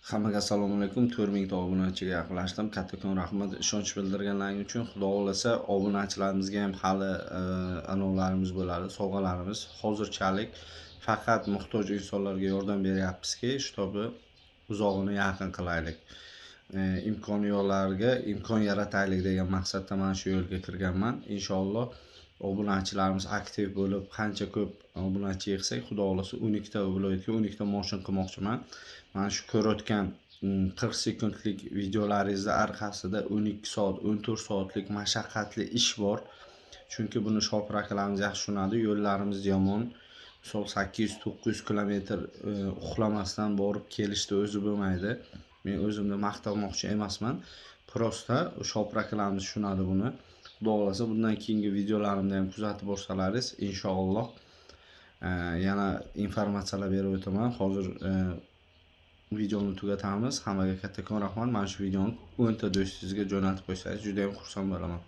Hammaga assalomu alaykum. 4000 ta obunachiga yaqinlashdim. Kattakon rahmat ishonch bildirganlaring uchun. Xudo xolasa obunachilarimizga ham hali anavlarimiz bo'ladi, sovg'alarimiz. Hozirchalik faqat muhtoj insonlarga yordam beryapmizki, shu tobi uzog'ini yaqin qilaylik. Imkoni yo'qlarga imkon yarataylik degan maqsadda mana shu yo'lga kirganman. Inshaalloh obunachilarimiz aktiv bo'lib, qancha ko'p obunachi yig'sak, xudo xolasa 12 ta viloyatga 12 ta moshin qilmoqchiman. Mana shu ko'rayotgan 40 sekundlik videolaringizni orqasida 12 soat, 14 soatlik mashaqqatli ish bor. Chunki buni Shopir akalarimiz yaxshi tushunadi. Yo'llarimiz yomon. Misol 800-900 kilometr uxlamasdan borib kelishda o'zi bo'lmaydi. Men o'zimni maqtamoqchi emasman. Prosta Shopir akalarimiz tushunadi buni. Xudo xolasa bundan keyingi videolarimni ham kuzatib borsalaringiz, inshaalloh yana informatsiyalar berib o'taman. Hozir videoni tugatamiz. Hammaga kattakon rahmat. Mana shu videoni 10 ta do'stingizga jo'natib qo'ysangiz juda ham xursand bo'laman.